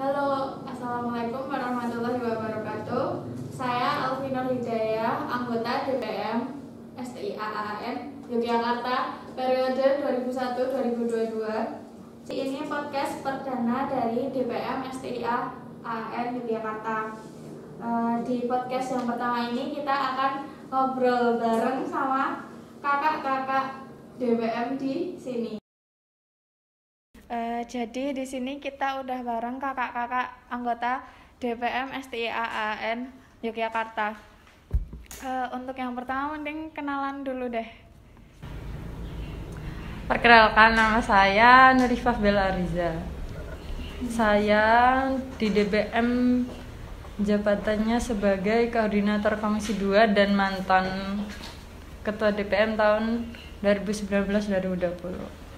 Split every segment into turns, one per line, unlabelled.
Halo, Assalamualaikum warahmatullahi wabarakatuh. Saya Alvinor Hidayah, anggota DPM STIAAN Yogyakarta periode 2001-2022. Ini podcast perdana dari DPM STIAAN Yogyakarta. Di podcast yang pertama ini kita akan ngobrol bareng sama kakak-kakak DPM di sini. Jadi di sini kita udah bareng kakak-kakak anggota DPM STIAAN Yogyakarta. Untuk yang pertama mending kenalan dulu deh.
Perkenalkan, nama saya Nurifah Bella Riza. Saya di DPM jabatannya sebagai Koordinator Komisi 2 dan mantan Ketua DPM tahun 2019-2020.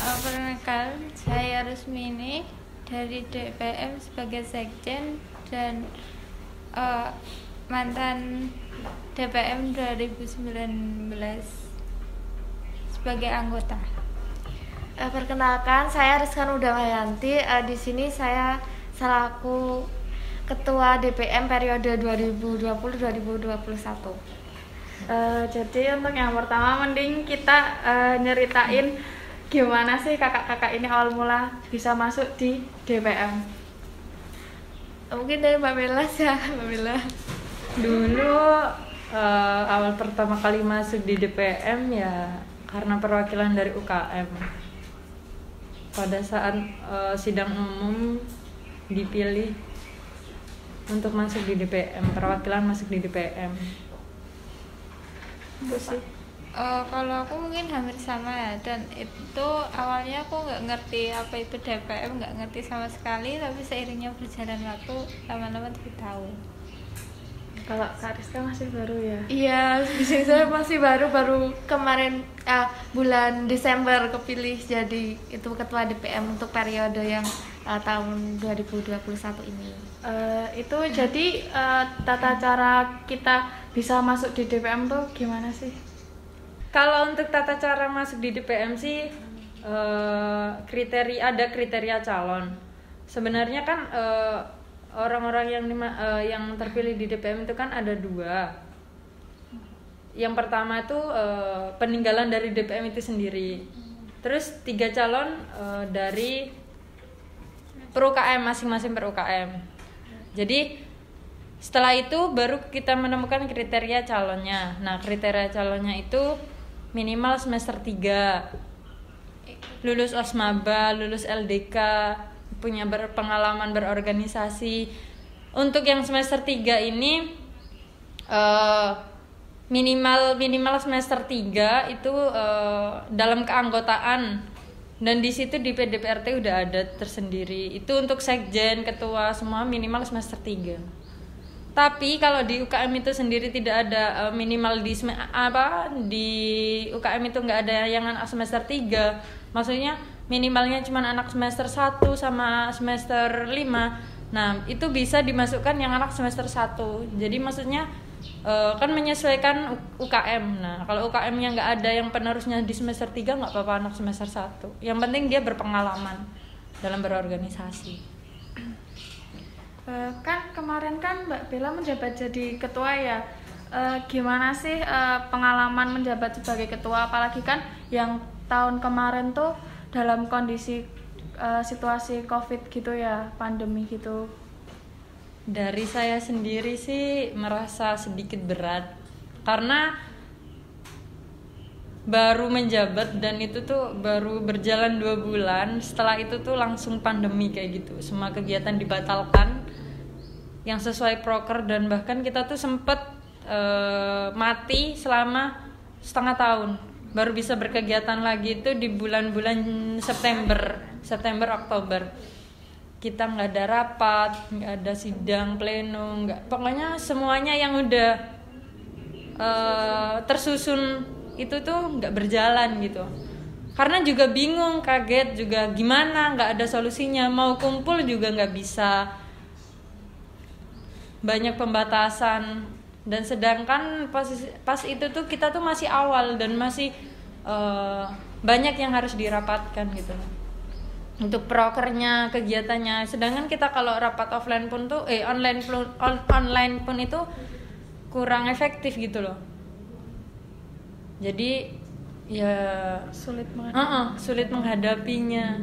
Perkenalkan, saya Rusmini dari DPM sebagai Sekjen dan mantan DPM 2019 sebagai anggota.
Perkenalkan, saya Rizkan Udamayanti. Di sini saya selaku Ketua DPM periode 2020-2021.
Jadi untuk yang pertama mending kita nyeritain gimana sih kakak-kakak ini awal mula bisa masuk di DPM.
Mungkin dari Mbak Bella ya, Mbak Bella.
Dulu awal pertama kali masuk di DPM ya karena perwakilan dari UKM. Pada saat sidang umum dipilih untuk masuk di DPM, perwakilan masuk di DPM. Itu sih.
Kalau aku mungkin hampir sama ya, dan itu awalnya aku nggak ngerti apa itu DPM, nggak ngerti sama sekali, tapi seiringnya berjalan waktu lama-lama lebih tahu.
Kalau Kak Rizka masih baru ya?
Iya, di sini saya masih baru kemarin bulan Desember kepilih jadi itu Ketua DPM untuk periode yang tahun 2021 ini.
Itu jadi tata cara kita bisa masuk di DPM tuh gimana sih?
Kalau untuk tata cara masuk di DPM sih ada kriteria calon. Sebenarnya kan orang-orang yang terpilih di DPM itu kan ada dua. Yang pertama itu peninggalan dari DPM itu sendiri. Terus 3 calon dari per UKM, masing-masing per UKM. Jadi setelah itu baru kita menemukan kriteria calonnya. Nah, kriteria calonnya itu minimal semester 3, lulus OSMABA, lulus LDK, punya pengalaman berorganisasi. Untuk yang semester 3 ini minimal semester 3 itu dalam keanggotaan, dan di situ di PDPRT udah ada tersendiri. Itu untuk sekjen, ketua semua minimal semester 3. Tapi kalau di UKM itu sendiri tidak ada minimal di UKM itu nggak ada yang anak semester 3. Maksudnya minimalnya cuma anak semester 1 sama semester 5. Nah, itu bisa dimasukkan yang anak semester 1. Jadi maksudnya kan menyesuaikan UKM. Nah, kalau UKM-nya nggak ada yang penerusnya di semester 3, nggak apa-apa anak semester 1. Yang penting dia berpengalaman dalam berorganisasi.
Kan kemarin kan Mbak Bella menjabat jadi ketua ya. Gimana sih pengalaman menjabat sebagai ketua, apalagi kan yang tahun kemarin tuh dalam kondisi situasi COVID gitu ya, pandemi gitu.
Dari saya sendiri sih merasa sedikit berat karena baru menjabat dan itu tuh baru berjalan 2 bulan. Setelah itu tuh langsung pandemi kayak gitu, semua kegiatan dibatalkan yang sesuai proker, dan bahkan kita tuh sempet mati selama setengah tahun. Baru bisa berkegiatan lagi itu di bulan-bulan September Oktober. Kita nggak ada rapat, nggak ada sidang pleno, pokoknya semuanya yang udah tersusun itu tuh nggak berjalan gitu. Karena juga bingung, kaget juga, gimana, nggak ada solusinya, mau kumpul juga nggak bisa, banyak pembatasan. Dan sedangkan pas itu tuh kita tuh masih awal dan masih banyak yang harus dirapatkan gitu. untuk prokernya, kegiatannya. Sedangkan kita kalau rapat offline pun tuh online pun itu kurang efektif gitu loh. Jadi ya sulit menghadapinya,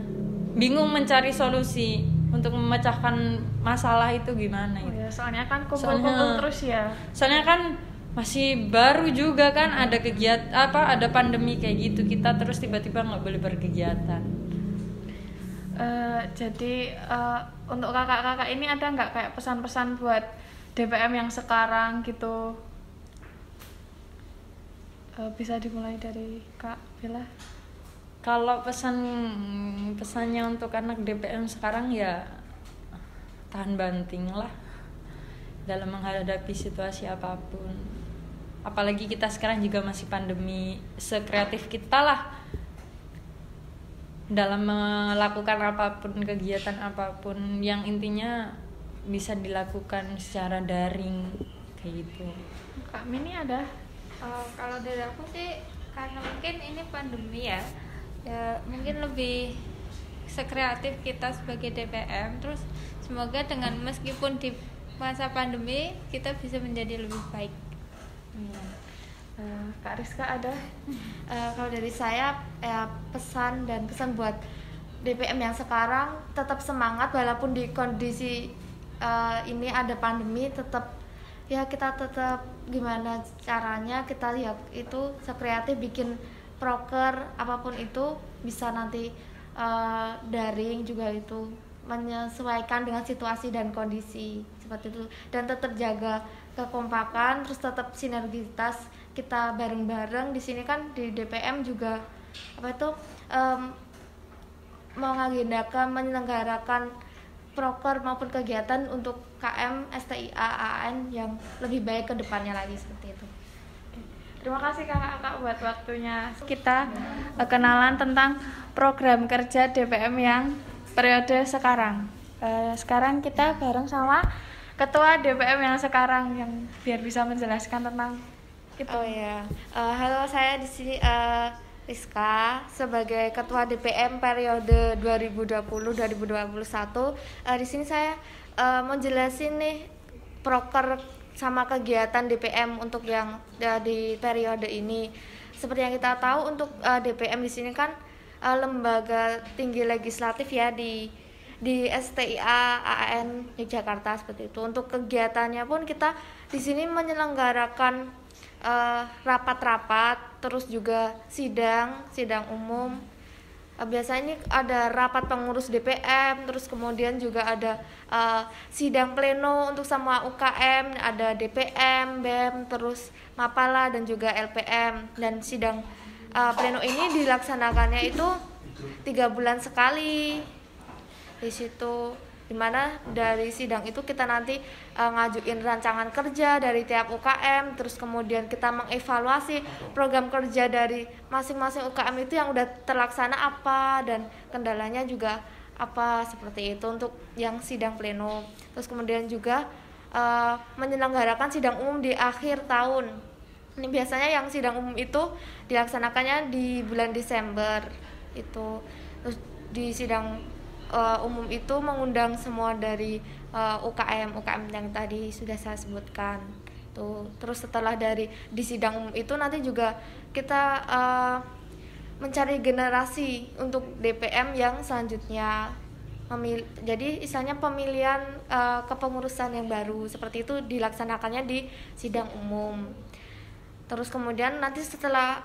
bingung mencari solusi untuk memecahkan masalah itu gimana
Oh
gitu.
ya, soalnya kan kumpul-kumpul terus ya.
Soalnya kan masih baru juga kan, ada ada pandemi kayak gitu, kita terus tiba-tiba nggak boleh berkegiatan.
Jadi untuk kakak-kakak ini ada nggak kayak pesan-pesan buat DPM yang sekarang gitu? Bisa dimulai dari Kak Bella.
Kalau pesannya untuk anak DPM sekarang ya tahan banting lah dalam menghadapi situasi apapun. Apalagi kita sekarang juga masih pandemi, sekreatif kita lah dalam melakukan apapun, kegiatan apapun yang intinya bisa dilakukan secara daring kayak gitu.
Kak Mini ada?
Kalau dari aku sih, karena mungkin ini pandemi ya mungkin lebih sekreatif kita sebagai DPM. Terus semoga dengan meskipun di masa pandemi kita bisa menjadi lebih baik.
Kak Rizka ada?
Kalau dari saya pesan dan kesan buat DPM yang sekarang, tetap semangat walaupun di kondisi ini ada pandemi, tetap ya kita tetap gimana caranya kita ya itu sekreatif bikin proker apapun itu, bisa nanti daring juga, itu menyesuaikan dengan situasi dan kondisi seperti itu, dan tetap jaga kekompakan, terus tetap sinergitas kita bareng-bareng. Di sini kan di DPM juga mengagendakan menyelenggarakan proker maupun kegiatan untuk KM, STIA, AN yang lebih baik ke depannya lagi seperti itu.
Terima kasih kakak-kakak buat waktunya. Kita kenalan tentang program kerja DPM yang periode sekarang. Sekarang kita bareng sama Ketua DPM yang sekarang yang biar bisa menjelaskan tentang itu.
Oh ya, halo, saya di sini Rizka sebagai Ketua DPM periode 2020-2021. Di sini saya mau jelasin nih proker sama kegiatan DPM untuk yang di periode ini. Seperti yang kita tahu, untuk DPM di sini kan lembaga tinggi legislatif ya di STIA AN Yogyakarta seperti itu. Untuk kegiatannya pun kita di sini menyelenggarakan rapat-rapat, terus juga sidang umum. Biasanya ini ada rapat pengurus DPM, terus kemudian juga ada sidang pleno untuk semua UKM, ada DPM, BEM, terus Mapala dan juga LPM. Dan sidang pleno ini dilaksanakannya itu 3 bulan sekali. Di situ dimana dari sidang itu kita nanti ngajuin rancangan kerja dari tiap UKM, terus kemudian kita mengevaluasi program kerja dari masing-masing UKM itu yang udah terlaksana apa dan kendalanya juga apa, seperti itu untuk yang sidang pleno. Terus kemudian juga menyelenggarakan sidang umum di akhir tahun. Ini biasanya yang sidang umum itu dilaksanakannya di bulan Desember itu. Terus di sidang umum itu mengundang semua dari UKM yang tadi sudah saya sebutkan tuh. Terus setelah di sidang umum itu nanti juga kita mencari generasi untuk DPM yang selanjutnya. Jadi istilahnya pemilihan kepengurusan yang baru seperti itu dilaksanakannya di sidang umum. Terus kemudian nanti setelah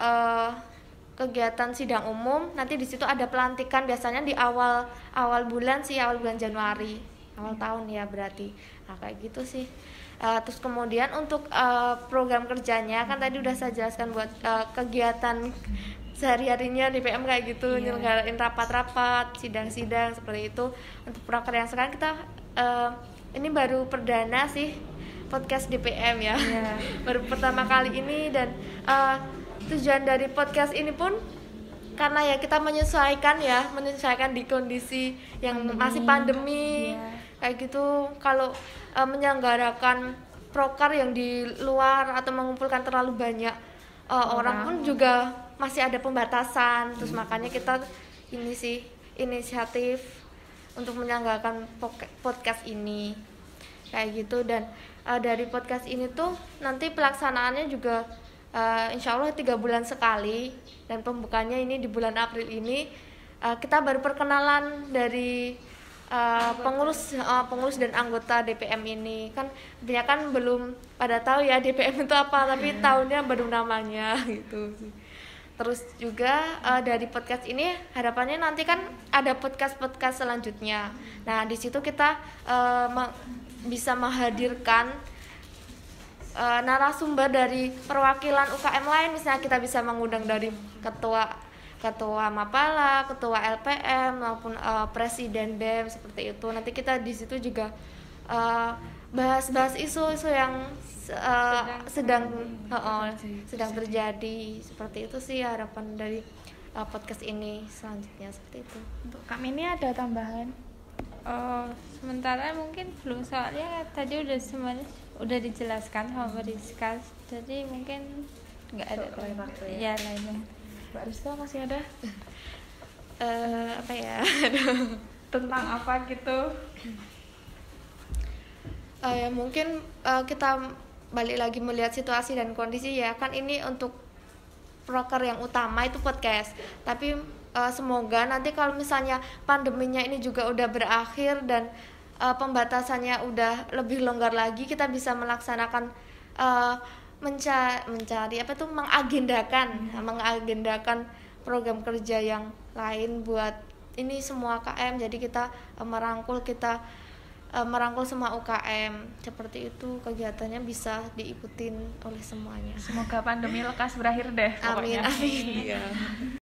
kegiatan sidang umum, nanti di situ ada pelantikan biasanya di awal bulan Januari, awal tahun ya berarti. Nah, kayak gitu sih. Terus kemudian untuk program kerjanya kan tadi udah saya jelaskan buat kegiatan sehari-harinya di PM kayak gitu, nyelenggarain rapat-rapat, sidang-sidang seperti itu. Untuk proker yang sekarang kita ini baru perdana sih podcast DPM ya. Baru pertama kali ini, dan tujuan dari podcast ini pun karena ya kita menyesuaikan di kondisi yang masih pandemi kayak gitu. Kalau menyelenggarakan proker yang di luar atau mengumpulkan terlalu banyak orang pun juga masih ada pembatasan. Terus makanya kita ini sih inisiatif untuk menyelenggarakan podcast ini kayak gitu. Dan dari podcast ini tuh nanti pelaksanaannya juga insya Allah 3 bulan sekali, dan pembukanya ini di bulan April ini. Kita baru perkenalan dari pengurus dan anggota DPM ini. Kan kebanyakan belum pada tahu ya DPM itu apa, tapi tahunnya baru namanya gitu. Terus juga dari podcast ini harapannya nanti kan ada podcast selanjutnya. Nah, di situ kita bisa menghadirkan narasumber dari perwakilan UKM lain. Misalnya kita bisa mengundang dari ketua Mapala, ketua LPM maupun presiden BEM seperti itu. Nanti kita di situ juga bahas isu-isu yang sedang terjadi. Seperti itu sih harapan dari podcast ini selanjutnya, seperti itu.
Untuk kami ini ada tambahan?
Sementara mungkin belum, soalnya tadi semuanya udah dijelaskan sama Rizka, jadi mungkin nggak ada
lain waktu
ya lainnya.
Mbak Rizka masih ada?
Apa ya?
Tentang apa gitu?
Ya mungkin kita balik lagi melihat situasi dan kondisi ya. Kan ini untuk proker yang utama itu podcast. Tapi semoga nanti kalau misalnya pandeminya ini juga udah berakhir dan pembatasannya udah lebih longgar lagi, kita bisa melaksanakan mengagendakan program kerja yang lain buat ini semua KM. Jadi kita merangkul semua UKM, seperti itu kegiatannya bisa diikutin oleh semuanya.
Semoga pandemi lekas berakhir deh pokoknya.
Amin.